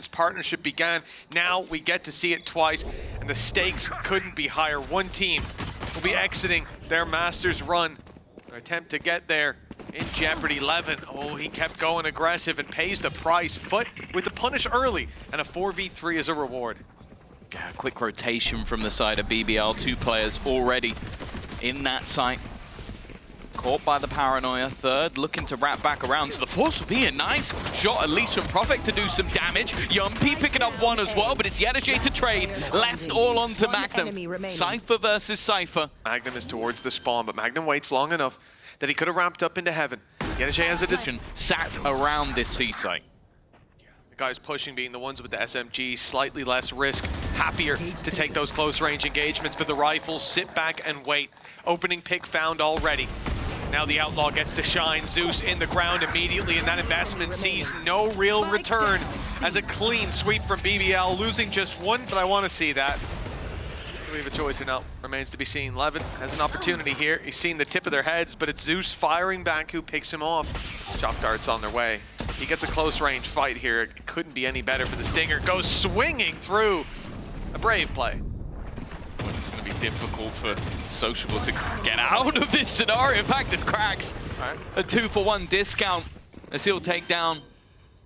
partnership began. Now we get to see it twice, and the stakes couldn't be higher. One team will be exiting their Masters run. Their attempt to get there in jeopardy. Levin, oh, he kept going aggressive and pays the price. FUT with the punish early, and a 4v3 as a reward. Yeah, quick rotation from the side of BBL. 2 players already in that site. Caught by the paranoia. Third looking to wrap back around. So the force will be a nice shot, at least from Prophet, to do some damage. Yumpy picking up one as well, but it's Yedeje to trade. Left all onto Magnum. Cypher versus Cypher. Magnum is towards the spawn, but Magnum waits long enough that he could have ramped up into heaven. Yedeje has a decision. Sat around this C site. The guys pushing being the ones with the SMG, slightly less risk, happier to take those close range engagements. For the rifles, sit back and wait. Opening pick found already. Now the Outlaw gets to shine. Zeus in the ground immediately, and that investment sees no real return as a clean sweep from BBL, losing just one, but I want to see that. Do we have a choice or not? Remains to be seen. Levin has an opportunity here. He's seen the tip of their heads, but it's Zeus firing back who picks him off. Shock darts on their way. He gets a close range fight here. It couldn't be any better for the Stinger. Goes swinging through. A brave play. It's going to be difficult for Sociable to get out of this scenario. In fact, this cracks. Right. A 2-for-1 discount as he'll take down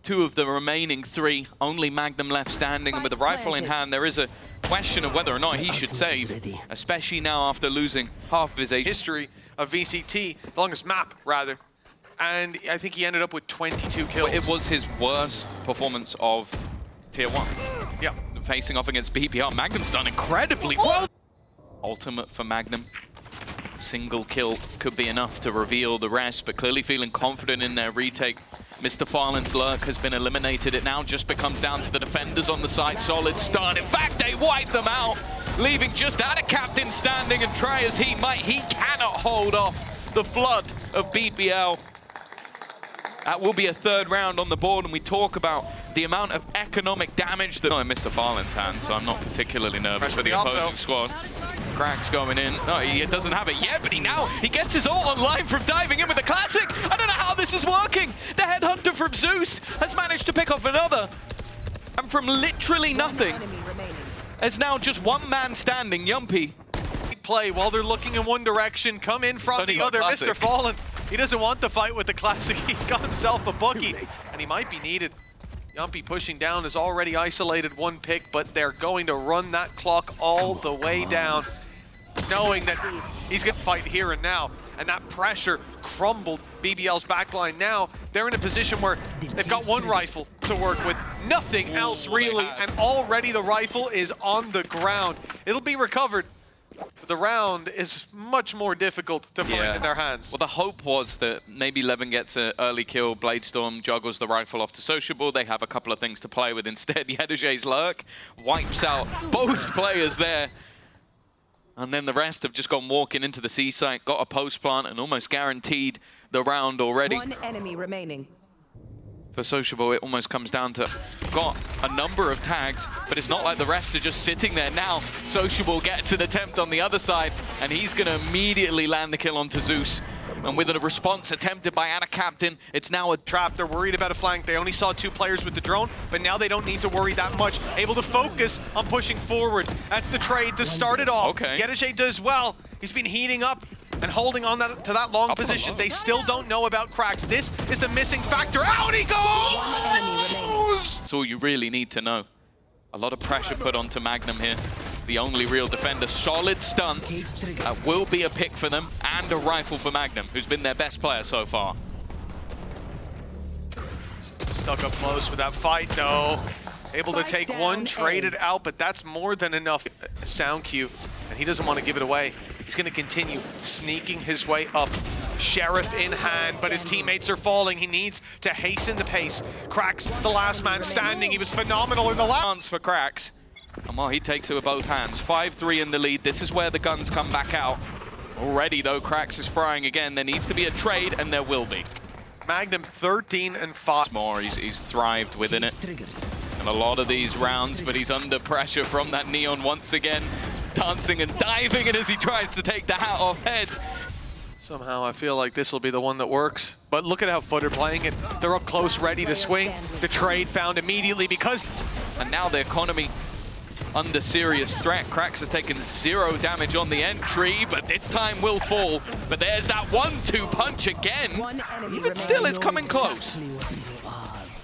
2 of the remaining 3. Only Magnum left standing, and with the rifle in hand, there is a question of whether or not he should save, especially now after losing half of his age. History of VCT, the longest map, rather. And I think he ended up with 22 kills. It was his worst performance of Tier 1. Yeah. Facing off against BPR. Magnum's done incredibly well. Ultimate for Magnum. Single kill could be enough to reveal the rest, but clearly feeling confident in their retake. Mr. Farland's lurk has been eliminated. It now just becomes down to the defenders on the side. Solid stun. In fact, they wipe them out, leaving just Ada Captain standing, and try as he might, he cannot hold off the flood of BBL. That will be a 3rd round on the board, and we talk about the amount of economic damage that in Mr. Farland's hands, so I'm not particularly nervous for the opposing squad. Cracks going in. No, he doesn't have it yet, but he gets his ult online from diving in with the classic. I don't know how this is working. The headhunter from Zeus has managed to pick off another. And from literally nothing, there's now just one man standing, Yumpy. Play while they're looking in one direction, come in from the other. Classic. Mr. Fallen, he doesn't want the fight with the classic. He's got himself a bookie, and he might be needed. Yumpy pushing down has already isolated 1 pick, but they're going to run that clock all the way down, knowing that he's going to fight here and now. And that pressure crumbled BBL's backline. Now they're in a position where they've got 1 rifle to work with, nothing else really, and already the rifle is on the ground. It'll be recovered. The round is much more difficult to find in their hands. Well, the hope was that maybe Levin gets an early kill, Bladestorm juggles the rifle off to Sociable, they have a couple of things to play with. Instead, Yedeje's lurk wipes out both players there. And then the rest have just gone walking into the C site, got a post plant, and almost guaranteed the round already. 1 enemy remaining. For Sociable, it almost comes down to got a number of tags, but it's not like the rest are just sitting there now. Sociable gets an attempt on the other side, and he's going to immediately land the kill onto Zeus. And with a response attempted by Ada Captain, it's now a trap. They're worried about a flank. They only saw 2 players with the drone, but now they don't need to worry that much. Able to focus on pushing forward. That's the trade to start it off. Okay. Yedeje does well. He's been heating up and holding on to that long position. They still don't know about cracks. This is the missing factor. Out he goes! That's all you really need to know. A lot of pressure put onto Magnum here. The only real defender. Solid stun. That will be a pick for them, and a rifle for Magnum, who's been their best player so far. Stuck up close with that fight, though. Able to take 1, traded out, but that's more than enough. A sound cue, and he doesn't want to give it away. He's going to continue sneaking his way up. Sheriff in hand, but his teammates are falling. He needs to hasten the pace. Cracks, the last man standing. He was phenomenal in the last. For Cracks. And well, he takes it with both hands. 5-3 in the lead. This is where the guns come back out. Already, though, Cracks is frying again. There needs to be a trade, and there will be. Magnum 13 and 5. More, he's thrived within it. And a lot of these rounds, but he's under pressure from that Neon once again. Dancing and diving, and as he tries to take the hat off head. Somehow I feel like this will be the one that works. But look at how FUT are playing it. They're up close, ready to swing. The trade found immediately because... And now the economy under serious threat. Krax has taken 0 damage on the entry, but this time will fall. But there's that 1-2 punch again. Even still, it's coming close.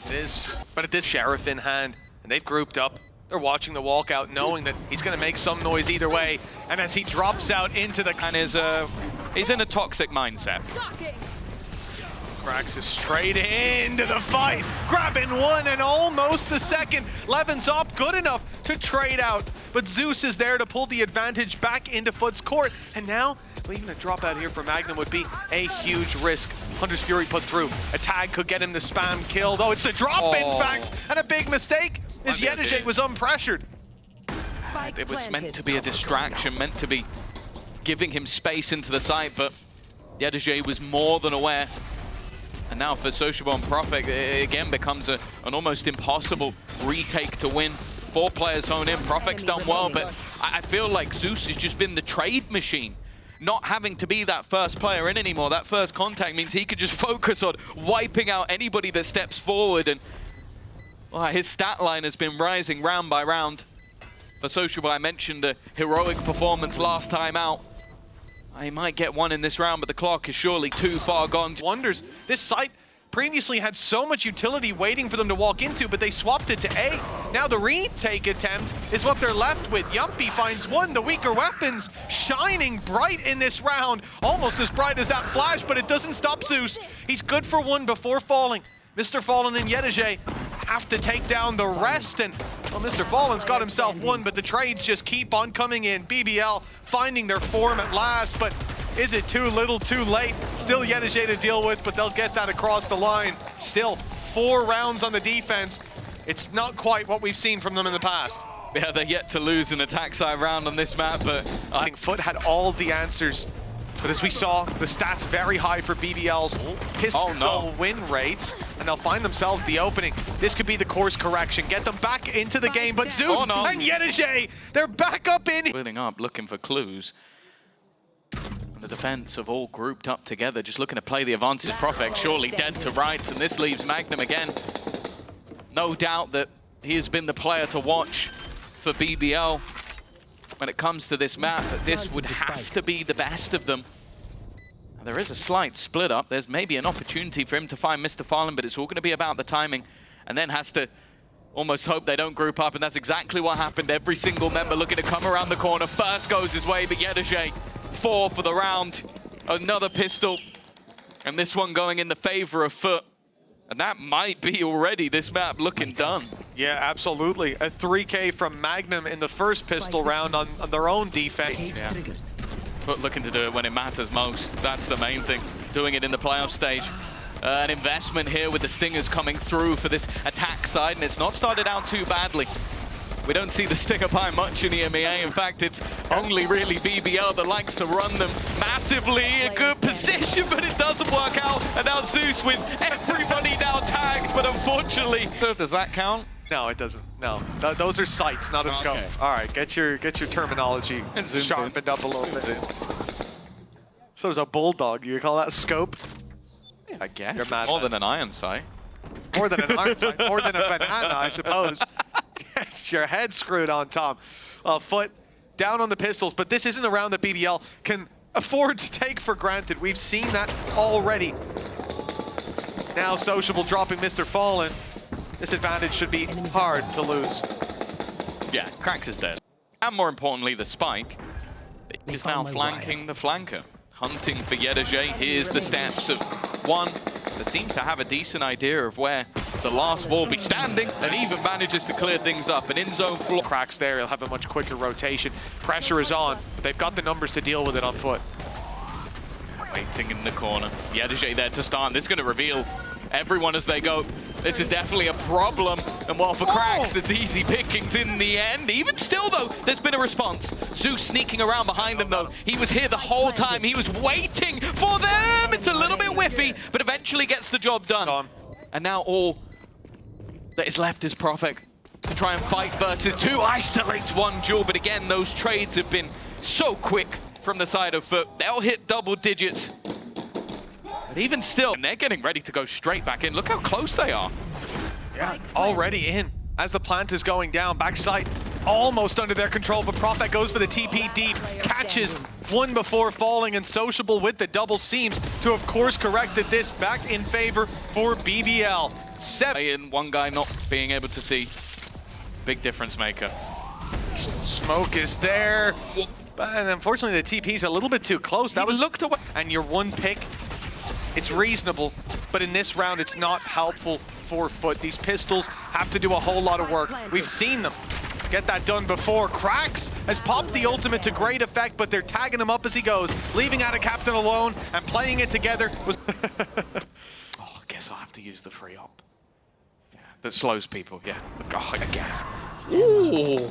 It is. But at this Sheriff in hand, and they've grouped up. They're watching the walkout, knowing that he's going to make some noise either way. And as he drops out into the... And he's in a toxic mindset. Krax is straight into the fight, grabbing one and almost the second. Levin's up, good enough to trade out. But Zeus is there to pull the advantage back into FUT's court. And now, well, even a dropout here for Magnum would be a huge risk. Hunter's Fury put through. A tag could get him to spam killed. Oh, it's the drop, in fact, and a big mistake. As Yedajay was unpressured. It was meant to be a distraction, meant to be giving him space into the site, but Yedajay was more than aware. And now for Sociable and Prophet, it again becomes an almost impossible retake to win. 4 players hone in. Prophet's done well, but I feel like Zeus has just been the trade machine. Not having to be that first player in anymore. That first contact means he could just focus on wiping out anybody that steps forward. And well, his stat line has been rising round by round. For Sociable, I mentioned the heroic performance last time out. He might get one in this round, but the clock is surely too far gone. Wonders, this site previously had so much utility waiting for them to walk into, but they swapped it to A. Now the retake attempt is what they're left with. Yumpy finds one, the weaker weapons shining bright in this round. Almost as bright as that flash, but it doesn't stop Zeus. He's good for one before falling. Mr. Fallen and Yedajay have to take down the rest, and well, Mr. Fallen's got himself one, but the trades just keep on coming in. BBL finding their form at last, but is it too little, too late? Still Yedajay to deal with, but they'll get that across the line. Still 4 rounds on the defense. It's not quite what we've seen from them in the past. Yeah, they're yet to lose an attack side round on this map, but I think FUT had all the answers. But as we saw, the stats very high for BBL's pistol win rates, and they'll find themselves the opening. This could be the course correction, get them back into the game, but Zeus and Yedajay, they're back up in. Splitting up, looking for clues. And the defense have all grouped up together, just looking to play the advantage. Prophet surely dead to rights, and this leaves Magnum again. No doubt that he has been the player to watch for BBL. When it comes to this map, this would have to be the best of them. There is a slight split up. There's maybe an opportunity for him to find Mr. Fallen, but it's all going to be about the timing. And then has to almost hope they don't group up, and that's exactly what happened. Every single member looking to come around the corner. First goes his way, but Yedajay, 4 for the round. Another pistol, and this one going in the favor of FUT. And that might be already this map looking done. Yeah, absolutely. A 3K from Magnum in the first pistol round on their own defense. Yeah. FUT looking to do it when it matters most. That's the main thing. Doing it in the playoff stage. An investment here with the Stingers coming through for this attack side, and it's not started out too badly. We don't see the Stinger Pie much in EMEA. In fact, it's only really BBL that likes to run them massively. A good position, but it doesn't work out. And now Zeus with everybody now tagged, but unfortunately, does that count? No, it doesn't. No, those are sights, not a scope. Okay. All right, get your terminology sharpened up a little bit. So there's a bulldog. You call that a scope? Yeah, I guess. You're mad, more man. than an iron sight. More than an iron sight, more than a banana, I suppose. Get your head screwed on, Tom. FUT down on the pistols, but this isn't a round that BBL can afford to take for granted. We've seen that already. Now Sociable dropping Mr. Fallen. This advantage should be hard to lose. Yeah, Krax is dead. And more importantly, the Spike is now flanking the flanker. Hunting for Yedajay. Here's the steps of one that seems to have a decent idea of where the last will be standing, and even manages to clear things up. An in-zone floor. Cracks there, he'll have a much quicker rotation. Pressure is on, but they've got the numbers to deal with it on FUT. Waiting in the corner. Yedajay there to start. This is going to reveal everyone as they go. This is definitely a problem. And while for Krax, it's easy pickings in the end. Even still, though, there's been a response. Zeus sneaking around behind them, though. He was here the whole time. He was waiting for them. It's a little bit whiffy, but eventually gets the job done. And now all that is left is Prophet to try and fight versus 2. Isolates 1 duel, but again, those trades have been so quick from the side of FUT. They'll hit double digits. But even still, and they're getting ready to go straight back in. Look how close they are. Yeah, already in. As the plant is going down, backside almost under their control, but Prophet goes for the TP deep, catches one before falling, and Sociable with the double seams to, of course, corrected this back in favor for BBL. And one guy not being able to see. Big difference maker. Smoke is there, but unfortunately the TP's a little bit too close. That was looked away. And your one pick, it's reasonable, but in this round it's not helpful for FUT. These pistols have to do a whole lot of work. We've seen them get that done before. Krax has popped the ultimate to great effect, but they're tagging him up as he goes, leaving out a captain alone and playing it together. Oh, I guess I'll have to use the free op. Yeah, that slows people, yeah. Oh, I guess. Ooh.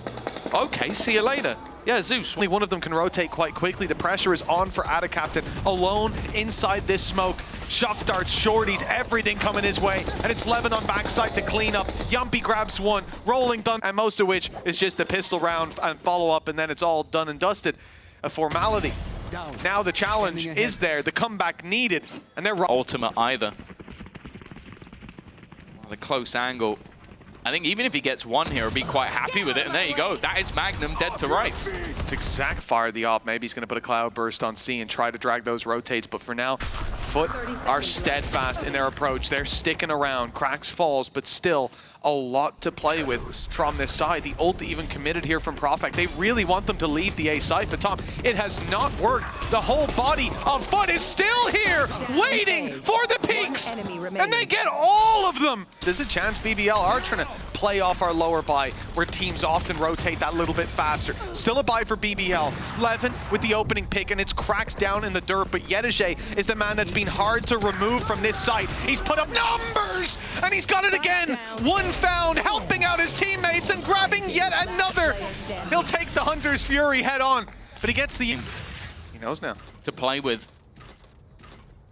Okay, see you later. Yeah, Zeus. Only one of them can rotate quite quickly. The pressure is on for Captain, alone inside this smoke. Shock darts, shorties, everything coming his way. And it's Levin on backside to clean up. Yumpy grabs one, rolling done, and most of which is just a pistol round and follow up, and then it's all done and dusted. A formality. Now the challenge is there, the comeback needed, and they're ultimate either. The close angle. I think even if he gets one here, he'll be quite happy with it. And there you go. That is Magnum dead to rights. It's exact fire the op. Maybe he's going to put a cloud burst on C and try to drag those rotates. But for now, FUT are steadfast in their approach. They're sticking around. Cracks falls, but still a lot to play with from this side. The ult even committed here from Prophet. They really want them to leave the A site, but Tom, it has not worked. The whole body of FUT is still here, waiting for the peaks, and they get all of them. There's a chance BBL are trying to play off our lower buy, where teams often rotate that little bit faster. Still a buy for BBL. Levin with the opening pick, and it's Cracks down in the dirt, but Yedije is the man that's been hard to remove from this site. He's put up numbers, and he's got it again. One found, helping out his teammates and grabbing yet another. He'll take the Hunter's Fury head on, but he gets the... He knows now. To play with.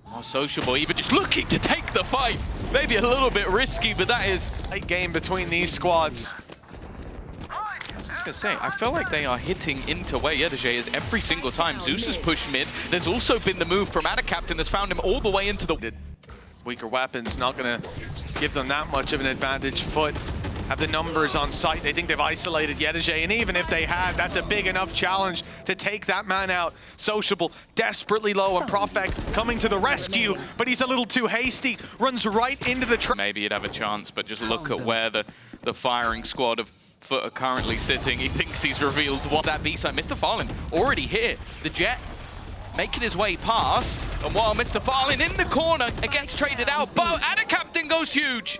More sociable, even just looking to take the fight. Maybe a little bit risky, but that is a game between these squads. I was just gonna say, I feel like they are hitting into where Yedije is every single time. Zeus has pushed mid. There's also been the move from Captain that's found him all the way into the... Weaker weapons, not gonna give them that much of an advantage. FUT have the numbers on site. They think they've isolated Yedije, and even if they had, that's a big enough challenge to take that man out. Sociable, desperately low, and Prophet coming to the rescue, but he's a little too hasty, runs right into the trap. Maybe he'd have a chance, but just look at where the firing squad of FUT are currently sitting. He thinks he's revealed what that B-side. Mr. Fallen already here. The Jet making his way past, and while Mr. Fallen in the corner, it gets traded out, but Captain goes huge.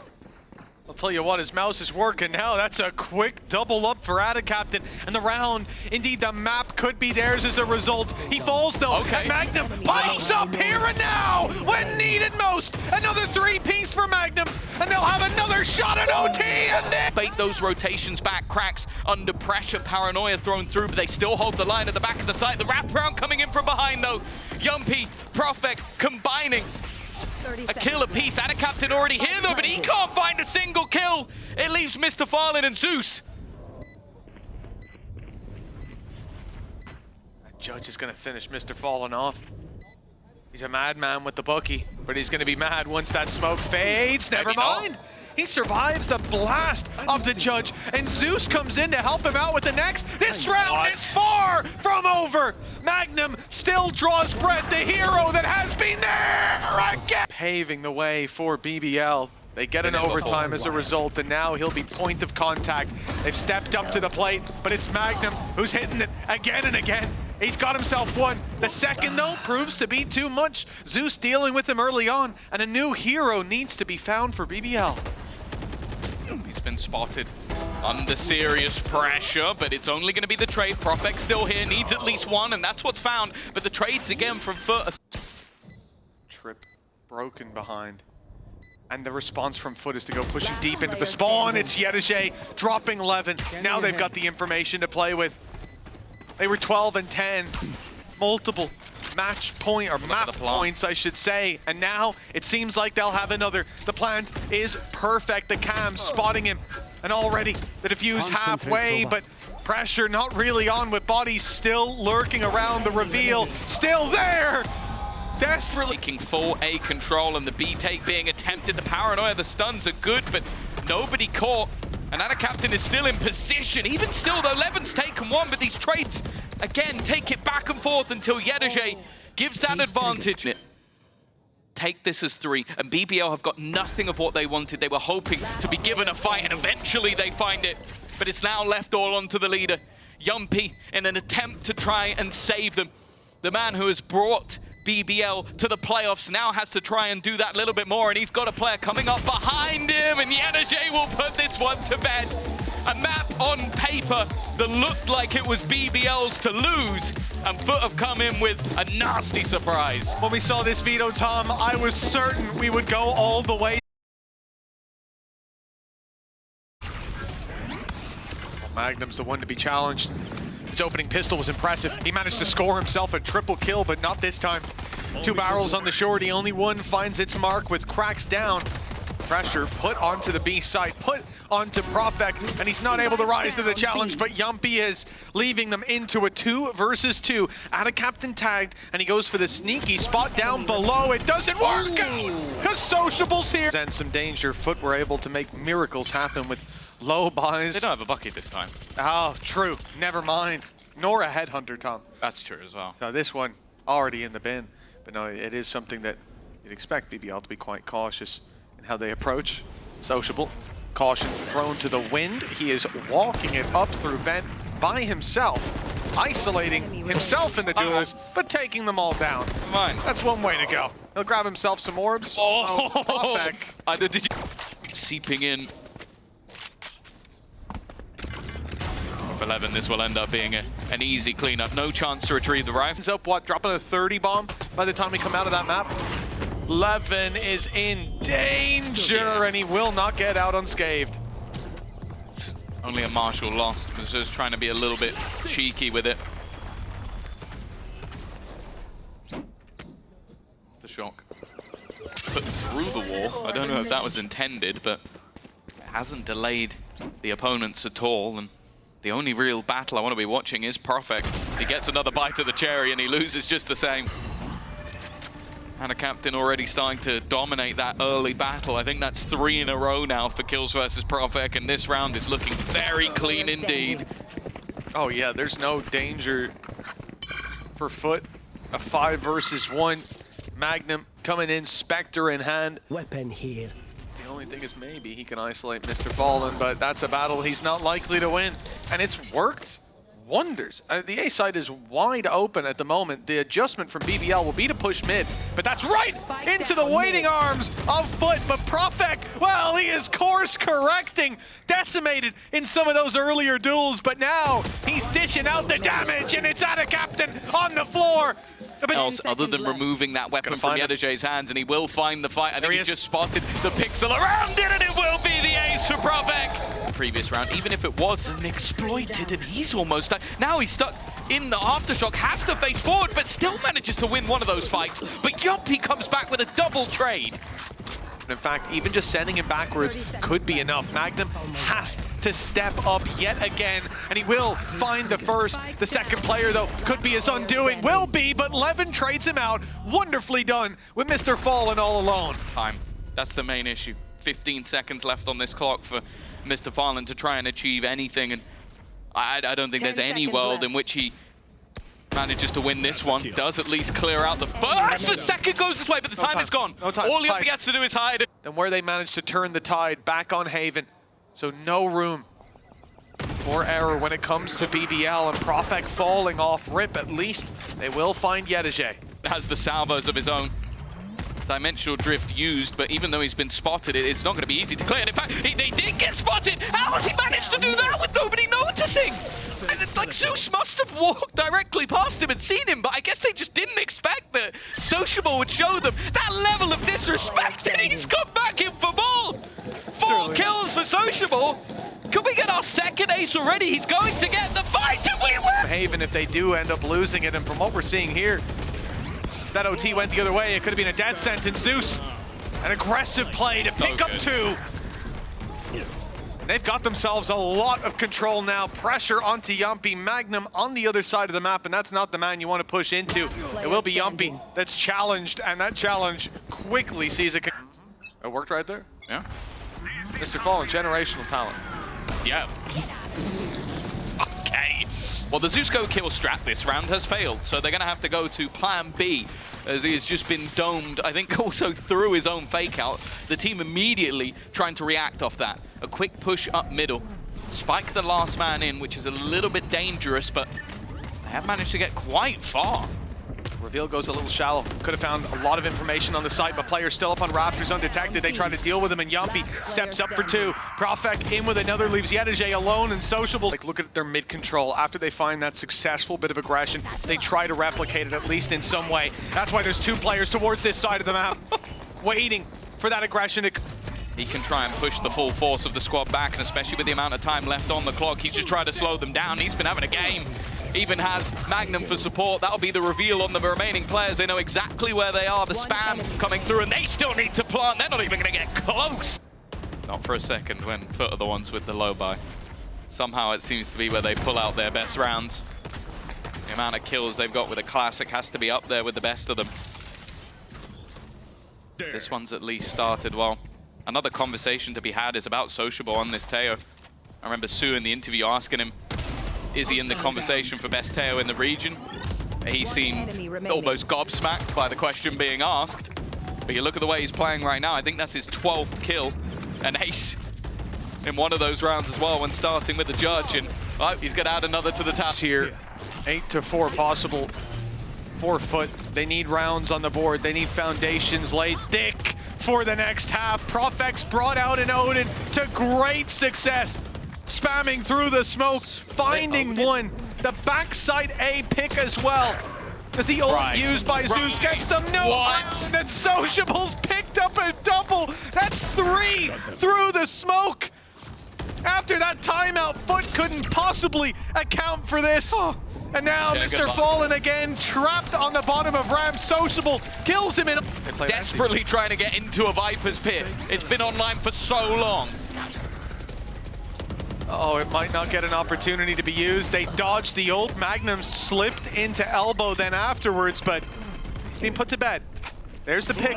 I'll tell you what, his mouse is working now. That's a quick double up for Captain, and the round, indeed the map could be theirs as a result. He falls though, and Magnum pipes up here and now when needed most. Another three-piece for Magnum, and they'll have another shot at OT, and then... Bait those rotations back. Cracks under pressure, paranoia thrown through, but they still hold the line at the back of the site. The wraparound coming in from behind though. Yumpy, Prophet combining. A kill apiece. Captain already here though, but he can't find a single kill. It leaves Mr. Fallen and Zeus. That judge is going to finish Mr. Fallen off. He's a madman with the bookie, but he's going to be mad once that smoke fades. Never mind. He survives the blast of the judge, and Zeus comes in to help him out with the next. This round is far from over. Magnum still draws breath, the hero that has been there again. Paving the way for BBL. They get an overtime as a result, and now he'll be point of contact. They've stepped up to the plate, but it's Magnum who's hitting it again and again. He's got himself one. The second, though, proves to be too much. Zeus dealing with him early on, and a new hero needs to be found for BBL. He's been spotted under serious pressure, but it's only going to be the trade. Prophet still here, needs at least one, and that's what's found. But the trades again from FUT. Trip broken behind. And the response from FUT is to go pushing deep into the spawn. It's Yedije dropping 11. Now they've got the information to play with. They were 12 and 10. Multiple match point, or map points, I should say. And now it seems like they'll have another. The plant is perfect. The cam spotting him. And already the defuse halfway, but pressure not really on with bodies still lurking around the reveal. Still there! Desperately. Taking full A control and the B take being attempted. The paranoia, the stuns are good, but nobody caught. And Anna Captain is still in position. Even still, though, Levin's taken one, but these trades, again, take it back and forth until Yedege gives that advantage. Take this as 3, and BBL have got nothing of what they wanted. They were hoping to be given a fight, and eventually they find it. But it's now left all onto the leader, Yumpy, in an attempt to try and save them. The man who has brought BBL to the playoffs now has to try and do that a little bit more, and he's got a player coming up behind him, and Yedege will put this one to bed. A map on paper that looked like it was BBL's to lose, and FUT have come in with a nasty surprise. When we saw this veto, Tom, I was certain we would go all the way. Magnum's the one to be challenged. His opening pistol was impressive. He managed to score himself a triple kill, but not this time. 2 barrels on the shorty, only one finds its mark with cracks down. Pressure put onto the B site, put onto Profek, and he's not able to rise to the challenge, but Yumpy is leaving them into a 2 versus 2. Out of captain tagged, and he goes for the sneaky spot down below. It doesn't work out, because Sociable's here. And some danger. FUT were able to make miracles happen with low buys. They don't have a bucket this time. Oh, true. Never mind. Nor a headhunter, Tom. That's true as well. So this one already in the bin. But no, it is something that you'd expect BBL to be quite cautious in how they approach. Sociable. Caution thrown to the wind. He is walking it up through vent by himself, isolating himself in the duels, but taking them all down. Mine. That's one way to go. He'll grab himself some orbs. Oh, Profek. did you... Seeping in. 11, this will end up being an easy cleanup. No chance to retrieve the rifle. Ends up, what, dropping a 30 bomb by the time we come out of that map? Levin is in danger, and he will not get out unscathed. It's only a Marshall lost. He was just trying to be a little bit cheeky with it. The shock. Put through the wall. I don't know if that was intended, but it hasn't delayed the opponents at all. And the only real battle I want to be watching is Profek. He gets another bite of the cherry and he loses just the same. And a captain already starting to dominate that early battle. I think that's 3 in a row now for kills versus Profek, and this round is looking very clean indeed. Oh yeah, there's no danger for FUT. A 5 versus 1. Magnum coming in, Spectre in hand. Weapon here. The only thing is maybe he can isolate Mr. Fallen, but that's a battle he's not likely to win. And it's worked wonders. The A side is wide open at the moment. The adjustment from BBL will be to push mid, but that's right into the waiting arms of FUT. But Profek, well, he is course correcting, decimated in some of those earlier duels, but now he's dishing out the damage, and it's out of captain on the floor. Else other than removing that weapon from Yedege's hands, and he will find the fight. I think he's just spotted the pixel around it, and it will be the ace for Profek. The previous round, even if it wasn't exploited, and he's almost done. Now he's stuck in the aftershock, has to face forward, but still manages to win one of those fights. But Yumpy comes back with a double trade. In fact, even just sending him backwards could be enough. Magnum has to step up yet again, and he will find the first. The second player, though, could be his undoing. Will be, but Levin trades him out. Wonderfully done with Mr. Fallen all alone. Time. That's the main issue. 15 seconds left on this clock for Mr. Fallen to try and achieve anything, and I don't think there's any world in which he manages to win this one. Does at least clear out the first. The second goes this way, but the time is gone. No time. All he has to do is hide. Then where they managed to turn the tide back on Haven. So no room for error when it comes to BBL, and Profek falling off rip. At least they will find Yedege. Has the salvos of his own. Dimensional drift used, but even though he's been spotted, it's not going to be easy to clear. And in fact, they did get spotted. How has he managed to do that with nobody noticing? And it's like Zeus must have walked directly past him and seen him, but I guess they just didn't expect that Sociable would show them that level of disrespect, and he's come back in for more. 4 kills for Sociable. Can we get our second ace already? He's going to get the fight, and we win! Haven, if they do end up losing it, and from what we're seeing here, that OT went the other way. It could have been a death sentence. Zeus, an aggressive play to pick up 2. They've got themselves a lot of control now. Pressure onto Yumpy. Magnum on the other side of the map, and that's not the man you want to push into. It will be Yumpy that's challenged, and that challenge quickly sees it. It worked right there. Yeah. Mr. Fallen, generational talent. Yeah. Okay. Well, the Zeusco kill strat this round has failed, so they're going to have to go to plan B, as he has just been domed, I think also through his own fake out. The team immediately trying to react off that. A quick push up middle, spike the last man in, which is a little bit dangerous, but they have managed to get quite far. Reveal goes a little shallow. Could have found a lot of information on the site, but players still up on Raptors undetected. They try to deal with him, and Yumpy steps up for two. Profek in with another, leaves Yedege alone and Sociable. Like, look at their mid-control. After they find that successful bit of aggression, they try to replicate it at least in some way. That's why there's two players towards this side of the map, waiting for that aggression to... He can try and push the full force of the squad back, and especially with the amount of time left on the clock, he's just trying to slow them down. He's been having a game. Even has Magnum for support. That'll be the reveal on the remaining players. They know exactly where they are. The spam coming through, and they still need to plant. They're not even going to get close. Not for a second when FUT are the ones with the low buy. Somehow it seems to be where they pull out their best rounds. The amount of kills they've got with a classic has to be up there with the best of them. This one's at least started well. Another conversation to be had is about Sociable on this Teo. I remember Sue in the interview asking him, is he in the conversation for best Teo in the region? He seemed almost gobsmacked by the question being asked. But you look at the way he's playing right now, I think that's his 12th kill. An ace in one of those rounds as well when starting with the judge. And he's going to add another to the task. Here, 8-4 possible for FUT. They need rounds on the board. They need foundations laid thick for the next half. Profex brought out an Odin to great success. Spamming through the smoke, finding one. The backside A pick as well. As the ult used by Zeus gets them no round, and Sociables picked up a double. That's 3 through the smoke. After that timeout, FUT couldn't possibly account for this. And now Mr. Fallen again, trapped on the bottom of ramp. Sociable kills him in. Desperately trying to get into a Viper's pit. It's been online for so long. Oh, it might not get an opportunity to be used. They dodged the ult. Magnum slipped into elbow then afterwards, but he's being put to bed. There's the pick.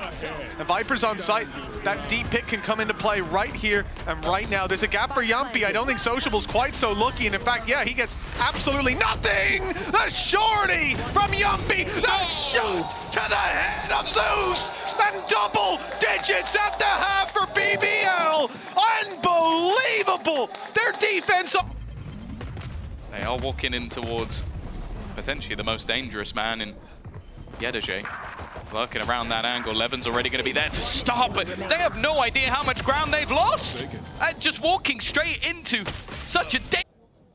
The Viper's on site. That deep pick can come into play right here and right now. There's a gap for Yumpy. I don't think Sociable's quite so lucky. And in fact, yeah, he gets absolutely nothing. The shorty from Yumpy. The shot to the head of Zeus. And double digits at the half for BBL. Unbelievable. Their defense. They are walking in towards potentially the most dangerous man in Yedege. Working around that angle. Levin's already going to be there to stop, but they have no idea how much ground they've lost. Just walking straight into such a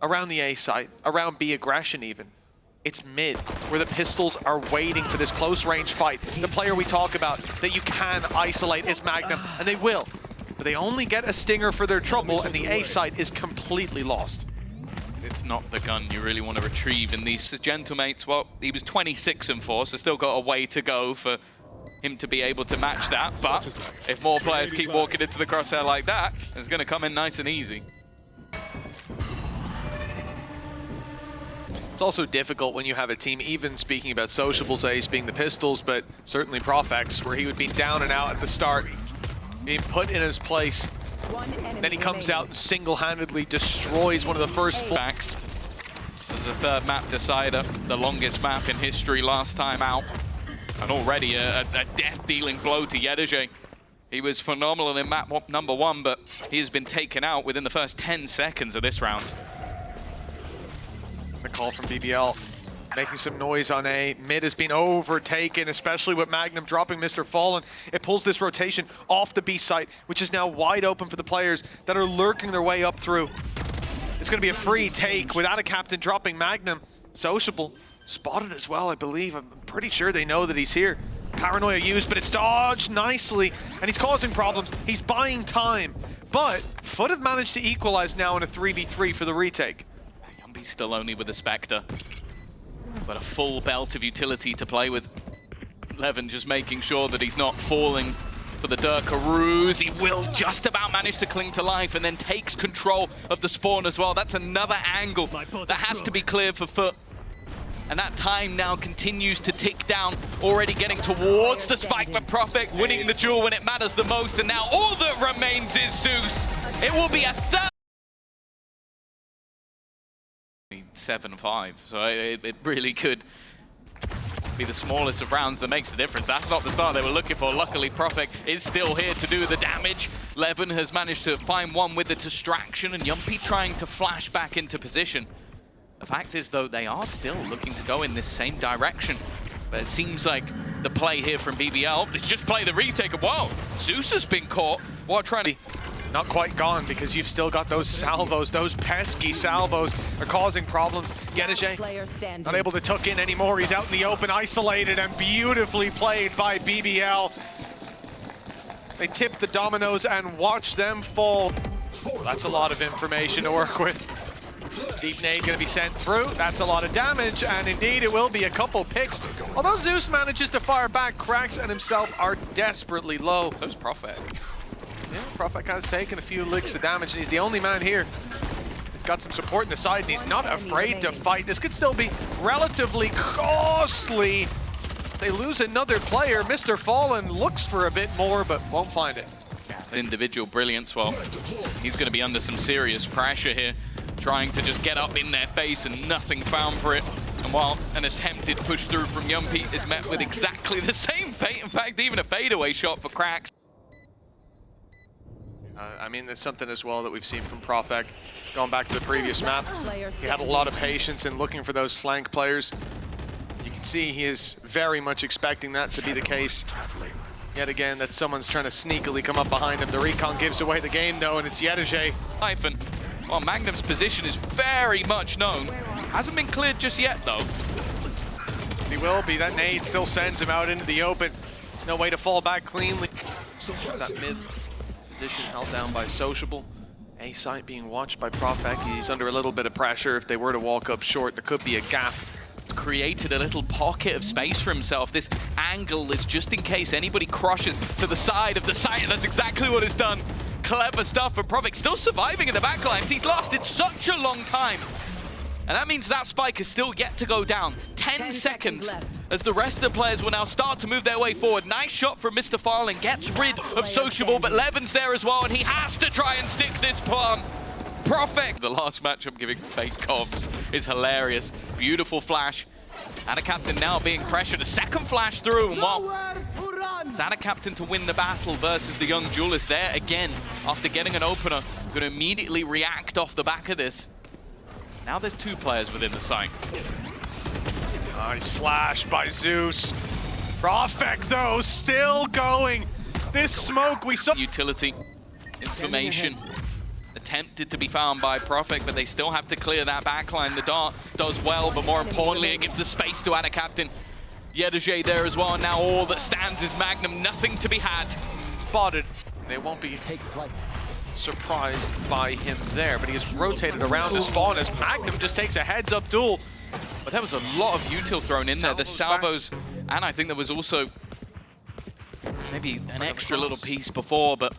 around the A site, around B aggression even. It's mid, where the Pistols are waiting for this close range fight. The player we talk about that you can isolate is Magnum, and they will. But they only get a stinger for their trouble, and the A site is completely lost. It's not the gun you really want to retrieve in these gentlemates. Well, he was 26-4, so still got a way to go for him to be able to match that. But if more players keep walking into the crosshair like that, it's going to come in nice and easy. It's also difficult when you have a team, even speaking about Sociable's ace being the Pistols, but certainly Profex, where he would be down and out at the start, being put in his place. Then he comes out and single-handedly destroys one of the first full backs. There's a third map decider, the longest map in history last time out. And already a death-dealing blow to Yedege. He was phenomenal in map number 1, but he has been taken out within the first 10 seconds of this round. The call from BBL, making some noise on A. Mid has been overtaken, especially with Magnum dropping Mr. Fallen. It pulls this rotation off the B site, which is now wide open for the players that are lurking their way up through. It's going to be a free take without a captain dropping Magnum. Sociable spotted as well, I believe. I'm pretty sure they know that he's here. Paranoia used, but it's dodged nicely, and he's causing problems. He's buying time, but FUT have managed to equalize now in a 3v3 for the retake. Yumpy's still only with the Spectre, but a full belt of utility to play with. Levin just making sure that he's not falling for the Durkaroos. He will just about manage to cling to life and then takes control of the spawn as well. That's another angle that has to be cleared for FUT. And that time now continues to tick down, already getting towards the spike, but Prophet winning the duel when it matters the most. And now all that remains is Zeus. It will be a third. 7-5, so it really could be the smallest of rounds that makes the difference. That's not the start they were looking for. Luckily, Prophet is still here to do the damage. Levin has managed to find one with the distraction, and Yumpy trying to flash back into position. The fact is, though, they are still looking to go in this same direction. But it seems like the play here from BBL is just play the retake. Whoa, Zeus has been caught while trying to... Not quite gone, because you've still got those salvos. Those pesky salvos are causing problems. Yedeje not able to tuck in anymore. He's out in the open, isolated, and beautifully played by BBL. They tip the dominoes and watch them fall. That's a lot of information to work with. Deep nade going to be sent through. That's a lot of damage, and indeed it will be a couple picks. Although Zeus manages to fire back, Cracks and himself are desperately low. Those Prophet. Yeah, Prophet has taken a few licks of damage, and he's the only man here. He's got some support in the side, and he's not afraid to fight. This could still be relatively costly. They lose another player. Mr. Fallen looks for a bit more, but won't find it. Individual brilliance. Well, he's going to be under some serious pressure here, trying to just get up in their face and nothing found for it. And while an attempted push through from Yumpy is met with exactly the same fate, in fact, even a fadeaway shot for Cracks. I mean, there's something as well that we've seen from Profek. Going back to the previous map, he had a lot of patience in looking for those flank players. You can see he is very much expecting that to be the case. Yet again, that someone's trying to sneakily come up behind him. The recon gives away the game, though, and it's Yedeje. Well, Magnum's position is very much known. Hasn't been cleared just yet, though. He will be. That nade still sends him out into the open. No way to fall back cleanly. That mid position held down by Sociable. A site being watched by Profek. He's under a little bit of pressure. If they were to walk up short, there could be a gap. Created a little pocket of space for himself. This angle is just in case anybody crushes to the side of the site. That's exactly what it's done. Clever stuff for Profek. Still surviving in the backlines. He's lasted such a long time. And that means that spike is still yet to go down. 10 seconds as the rest of the players will now start to move their way forward. Nice shot from Mr. Farling. Gets rid of Sociable, but Levin's there as well, and he has to try and stick this plan. Profek. The last matchup giving fake comms is hilarious. Beautiful flash. And a captain now being pressured. A second flash through, and while Zana Captain to win the battle versus the young duelist there again after getting an opener. Going to immediately react off the back of this. Now there's two players within the site. Nice flash by Zeus. Profek, though, still going. This smoke we saw. Utility information attempted to be found by Profek, but they still have to clear that backline. The dart does well, but more importantly, it gives the space to Ana Captain. Yedeje there as well. Now all that stands is Magnum. Nothing to be had. Spotted. They won't be surprised by him there, but he has rotated around to spawn as Magnum just takes a heads-up duel. But there was a lot of util thrown in there. The salvos, and I think there was also maybe an extra little piece before, but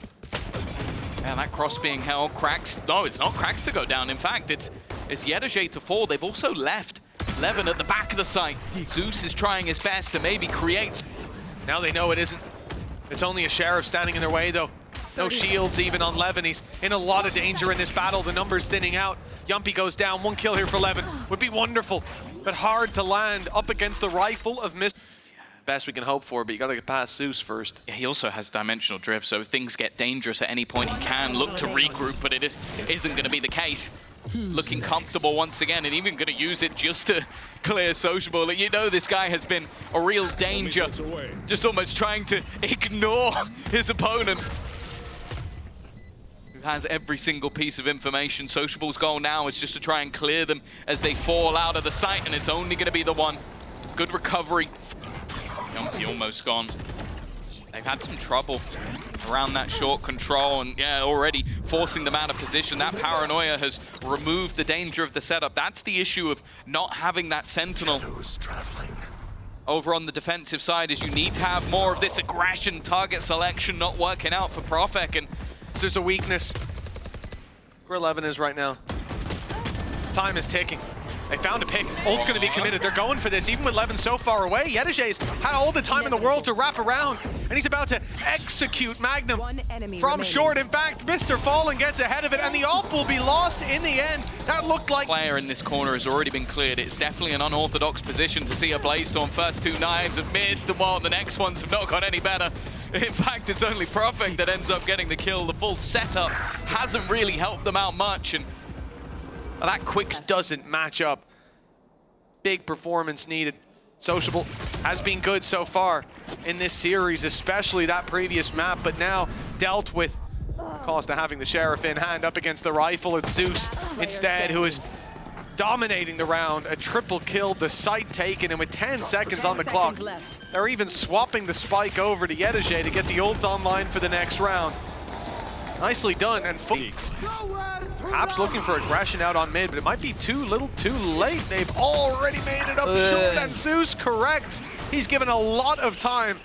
yeah, that cross being held. Cracks, no, it's not Cracks to go down. In fact, it's Yedeje to fall. They've also left Levin at the back of the site. Zeus is trying his best to maybe create. Now they know it isn't. It's only a Sheriff standing in their way, though. No shields even on Levin. He's in a lot of danger in this battle. The numbers thinning out. Yumpy goes down. One kill here for Levin. Would be wonderful, but hard to land up against the rifle of Mist. Best we can hope for, but you gotta get past Zeus first. Yeah, he also has dimensional drift, so if things get dangerous at any point, he can look to regroup, but it isn't going to be the case. Looking comfortable once again, and even going to use it just to clear Sociable. You know this guy has been a real danger, just almost trying to ignore his opponent, who has every single piece of information. Sociable's goal now is just to try and clear them as they fall out of the site, and it's only going to be the one. Good recovery. Yumpy almost gone. They've had some trouble around that short control, and yeah, already forcing them out of position. That paranoia has removed the danger of the setup. That's the issue of not having that sentinel. over on the defensive side is you need to have more of this aggression, target selection not working out for Profek, and there's a weakness where 11 is right now. Time is ticking. They found a pick. Ult's going to be committed. They're going for this, even with Levin so far away. Yedijay's had all the time in the world to wrap around, and he's about to execute Magnum from short. In fact, Mr. Fallen gets ahead of it, and the AWP will be lost in the end. That looked like... Player in this corner has already been cleared. It's definitely an unorthodox position to see a Blaze-Storm. First two knives have missed, and while the next ones have not got any better. In fact, it's only Profek that ends up getting the kill. The full setup hasn't really helped them out much, and that quick doesn't match up. Big performance needed. Sociable has been good so far in this series, especially that previous map, but now dealt with cost of having the Sheriff in hand up against the Rifle. It's Zeus instead who is dominating the round. A triple kill, the site taken, and with 10 seconds on the clock, they're even swapping the spike over to Yedijay to get the ult online for the next round. Nicely done, and perhaps looking for aggression out on mid, but it might be too little too late. They've already made it up short, and Zeus corrects. He's given a lot of time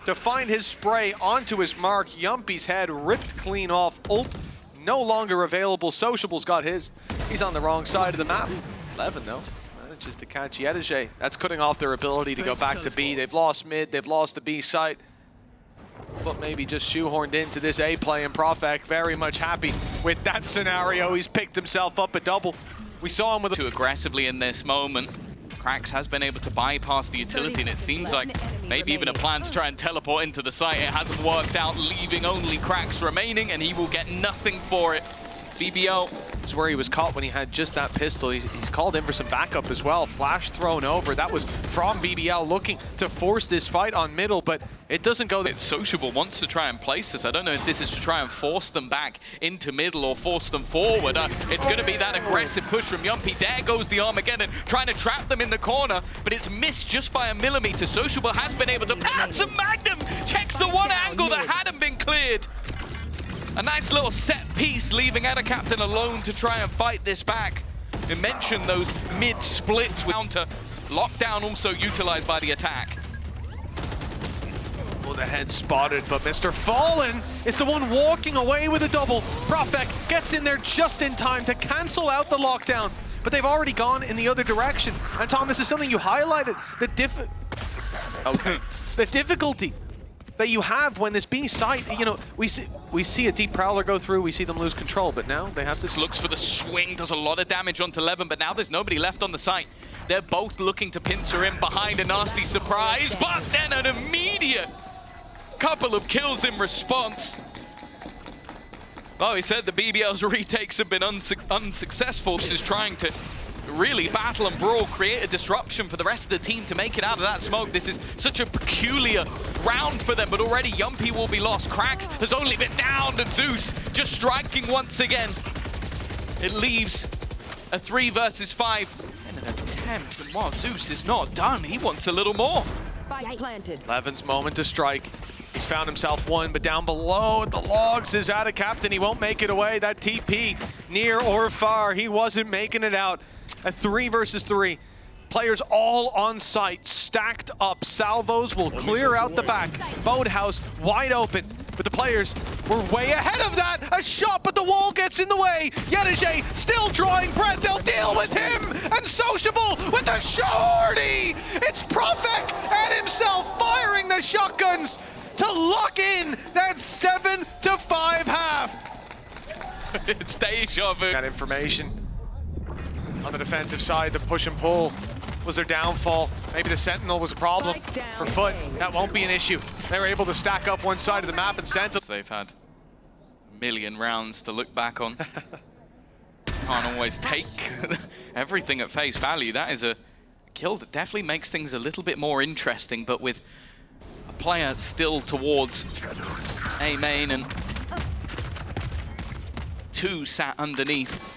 to find his spray onto his mark. Yumpy's head ripped clean off. Ult no longer available. Sociable's got his. He's on the wrong side of the map. 11 though, manages to catch Yedijay. That's cutting off their ability to go back to B. They've lost mid, they've lost the B site. But maybe just shoehorned into this A play, and Profek very much happy with that scenario. He's picked himself up a double. We saw him with too aggressively in this moment. Krax has been able to bypass the utility, and it seems like maybe even a plan to try and teleport into the site. It hasn't worked out, leaving only Krax remaining, and he will get nothing for it. BBL. This is where he was caught when he had just that pistol. He's called in for some backup as well. Flash thrown over. That was from BBL looking to force this fight on middle, but it doesn't go there. Sociable wants to try and place this. I don't know if this is to try and force them back into middle or force them forward. It's going to be that aggressive push from Yumpy. There goes the Armageddon, trying to trap them in the corner, but it's missed just by a millimeter. Sociable has been able to... some Magnum checks the one angle that hadn't been cleared. A nice little set piece, leaving Edda Captain alone to try and fight this back. You mentioned those mid-splits with counter. Lockdown also utilized by the attack. Well, the head spotted, but Mr. Fallen is the one walking away with a double. Profek gets in there just in time to cancel out the lockdown, but they've already gone in the other direction. And Tom, this is something you highlighted, the difficulty that you have when this B site, you know, we see a deep prowler go through, we see them lose control, but now they have this. Looks for the swing, does a lot of damage onto 11, but now there's nobody left on the site. They're both looking to pincer in behind a nasty surprise, but then an immediate couple of kills in response. Well, he said the BBL's retakes have been unsuccessful. This is trying to really battle and brawl, create a disruption for the rest of the team to make it out of that smoke. This is such a peculiar round for them, but already Yumpy will be lost. Krax has only been downed, and Zeus just striking once again. It leaves a 3 versus 5 and an attempt, and while Zeus is not done, he wants a little more. Spike planted. Levin's moment to strike. He's found himself one, but down below at the logs is Ada Captain. He won't make it away. That TP, near or far, he wasn't making it out. A 3 versus 3. Players all on site, stacked up. Salvos will clear out the back. Boathouse wide open, but the players were way ahead of that. A shot, but the wall gets in the way. Yedijay still drawing breath. They'll deal with him. And Sociable with the shorty. It's Profek and himself firing the shotguns to lock in that 7-5 half. It's deja vu. That information. On the defensive side, the push and pull was their downfall. Maybe the Sentinel was a problem for FUT. That won't be an issue. They were able to stack up one side of the map and Sentinel. They've had a million rounds to look back on. Can't always take everything at face value. That is a kill that definitely makes things a little bit more interesting, but with a player still towards A main and 2 sat underneath.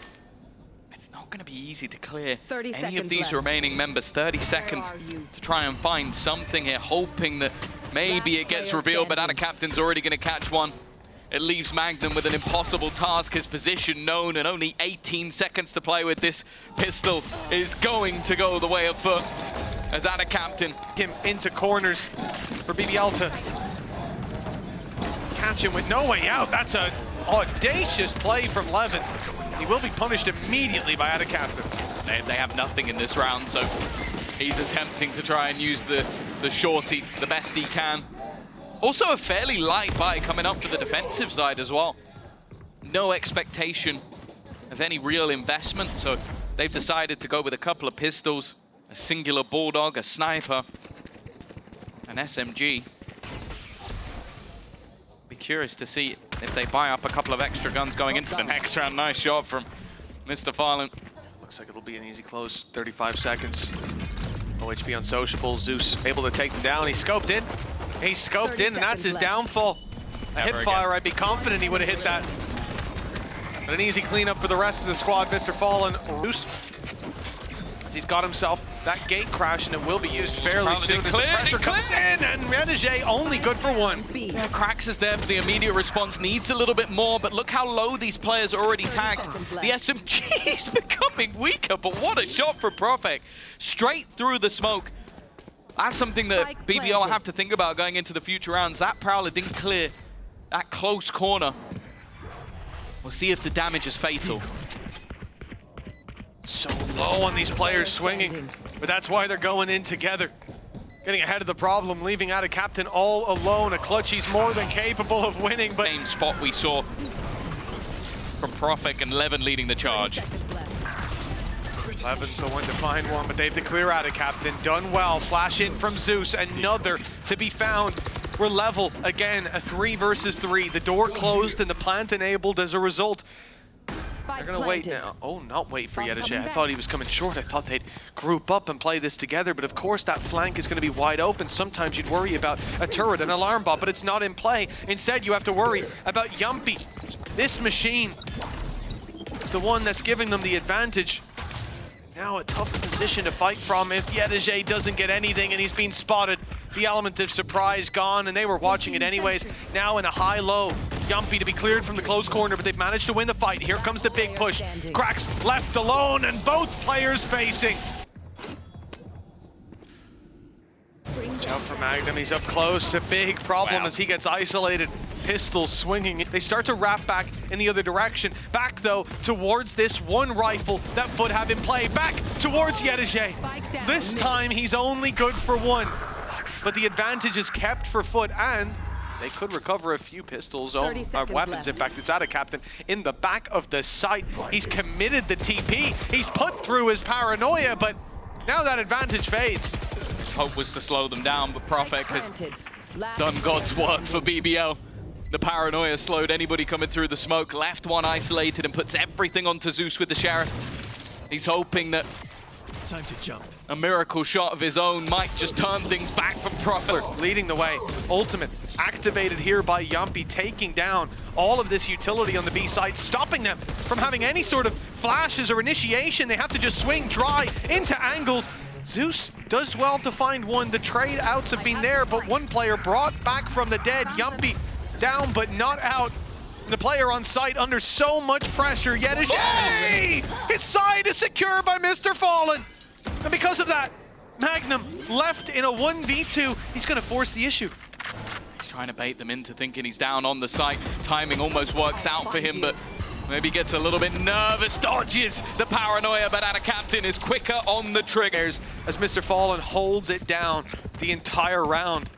Going to be easy to clear any of these remaining members. 30 seconds to try and find something here, hoping that maybe it gets revealed, but Ada Captain's already going to catch one. It leaves Magnum with an impossible task. His position known and only 18 seconds to play with. This pistol is going to go the way of FUT. as Ada Captain. Him into corners for BBL to catch him with no way out. That's an audacious play from Levin. He will be punished immediately by Ada Captain. They have nothing in this round, so he's attempting to try and use the shorty the best he can. Also a fairly light buy coming up for the defensive side as well. No expectation of any real investment, so they've decided to go with a couple of pistols, a singular bulldog, a sniper, an SMG. Be curious to see if they buy up a couple of extra guns going into the next round. Nice shot from Mr. Farland. Looks like it'll be an easy close, 35 seconds. OHB unsociable, Zeus able to take them down. He scoped in, and that's his downfall. A hip fire, I'd be confident he would have hit that. But an easy cleanup for the rest of the squad. Mr. Fallen, Zeus, as he's got himself that gate crash, and it will be used fairly soon as the pressure comes in, and Redege only good for one. Yeah, Cracks is there, but the immediate response needs a little bit more, but look how low these players are already tagged. The SMG is becoming weaker, but what a shot from Profek. Straight through the smoke. That's something that BBL have to think about going into the future rounds. That Prowler didn't clear that close corner. We'll see if the damage is fatal. So low on these players swinging, but that's why they're going in together. Getting ahead of the problem, leaving out a captain all alone. A clutch he's more than capable of winning, but... Same spot we saw from Profek and Levin leading the charge. Levin's the one to find one, but they have to clear out a captain. Done well, flash in from Zeus, another to be found. We're level again, a 3 versus 3. The door closed and the plant enabled as a result. They're gonna wait now. Oh, not wait for Yedije. I thought he was coming short. I thought they'd group up and play this together, but of course that flank is gonna be wide open. Sometimes you'd worry about a turret, an alarm bot, but it's not in play. Instead, you have to worry about Yumpy. This machine is the one that's giving them the advantage. Now a tough position to fight from if Yedije doesn't get anything and he's been spotted. The element of surprise gone, and they were watching it anyways. Now in a high-low, Yumpy to be cleared from the close corner, but they've managed to win the fight. Here comes the big push. Cracks left alone, and both players facing. Watch out for Magnum, he's up close. A big problem as he gets isolated. Pistols swinging. They start to wrap back in the other direction. Back, though, towards this one rifle that FUT have in play. Back towards Yedije. This time, he's only good for one. But the advantage is kept for FUT, and they could recover a few pistols, weapons. In fact, it's out of captain in the back of the site. He's committed the TP. He's put through his paranoia, but now that advantage fades. Hope was to slow them down, but Profek has done God's work for BBL. The paranoia slowed anybody coming through the smoke, left one isolated and puts everything onto Zeus with the Sheriff. He's hoping that time to jump. A miracle shot of his own might just turn things back from Profek. Leading the way. Ultimate activated here by Yumpy, taking down all of this utility on the B side, stopping them from having any sort of flashes or initiation. They have to just swing dry into angles. Zeus does well to find one. The trade outs have been there, but one player brought back from the dead. Yumpy down but not out. The player on site under so much pressure. Yedije! His side is secured by Mr. Fallen. And because of that, Magnum left in a 1v2. He's going to force the issue. He's trying to bait them into thinking he's down on the site. Timing almost works out for him, but maybe gets a little bit nervous. Dodges the paranoia, but Ada Captain is quicker on the triggers as Mr. Fallen holds it down the entire round.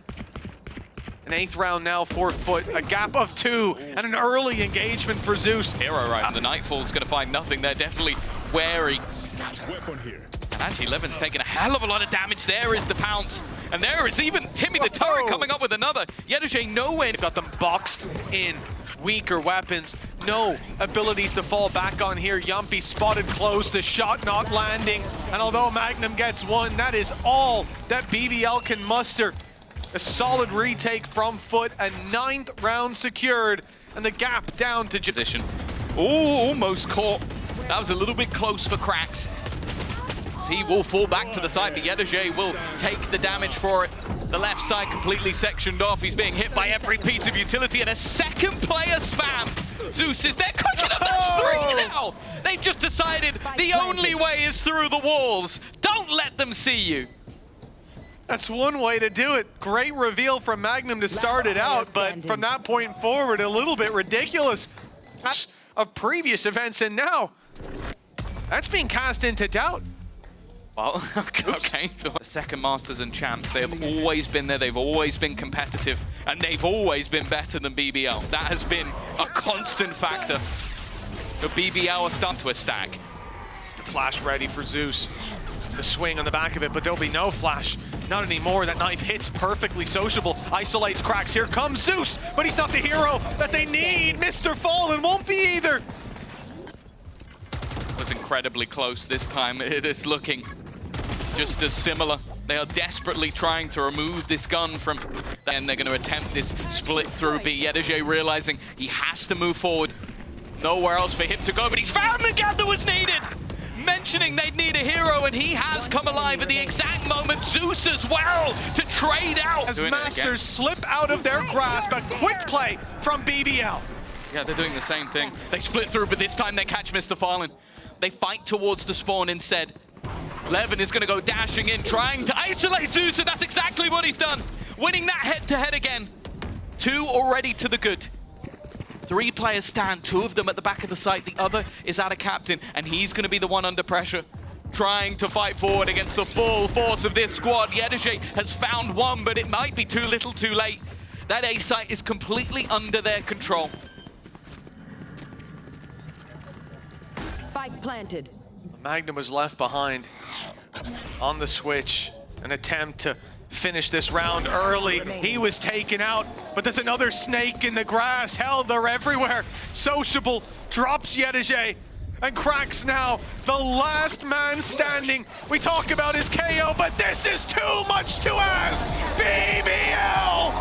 An 8th round now for FUT, a gap of 2, and an early engagement for Zeus. Hero right, the Nightfall's gonna find nothing. They're definitely wary. And actually, Levin's taking a hell of a lot of damage. There is the pounce, and there is even Timmy the Turret coming up with another. Yedije nowhere. They've got them boxed in. Weaker weapons, no abilities to fall back on here. Yumpy spotted close, the shot not landing. And although Magnum gets one, that is all that BBL can muster. A solid retake from FUT, a 9th round secured, and the gap down to position. Oh, almost caught. That was a little bit close for Cracks. He will fall back to the side, but Yedije will take the damage for it. The left side completely sectioned off. He's being hit by every piece of utility, and a second player spam. Zeus is there, cooking up. That's 3 now. They've just decided the only way is through the walls. Don't let them see you. That's one way to do it. Great reveal from Magnum to start it out, but from that point forward, a little bit ridiculous of previous events, and now that's being cast into doubt. Well, okay. The second Masters and Champs, they have always been there, they've always been competitive, and they've always been better than BBL. That has been a constant factor. The BBL are starting to a stack. Flash ready for Zeus. The swing on the back of it, but there'll be no flash. Not anymore. That knife hits perfectly. Sociable isolates Cracks. Here comes Zeus, but he's not the hero that they need. Mr. Fallen won't be either. Was incredibly close this time. It is looking just as similar. They are desperately trying to remove this gun from, then they're going to attempt this split through B. Yedeje realizing he has to move forward. Nowhere else for him to go, but he's found the gap that was needed. Mentioning they'd need a hero, and he has come alive at the exact moment. Zeus as well to trade out. As Masters slip out of their grasp, a quick play from BBL. Yeah, they're doing the same thing. They split through, but this time they catch Mr. Fallen. They fight towards the spawn instead. Levin is going to go dashing in, trying to isolate Zeus, and that's exactly what he's done. Winning that head-to-head again. 2 already to the good. 3 players stand, 2 of them at the back of the site, the other is out of captain, and he's going to be the one under pressure, trying to fight forward against the full force of this squad. Yedeje has found one, but it might be too little too late. That A site is completely under their control. Spike planted. Magnum was left behind on the switch. An attempt to finish this round early. He was taken out, but there's another snake in the grass. Hell, they're everywhere. Sociable drops Yedeje and Cracks now the last man standing. We talk about his KO, but this is too much to ask. BBL,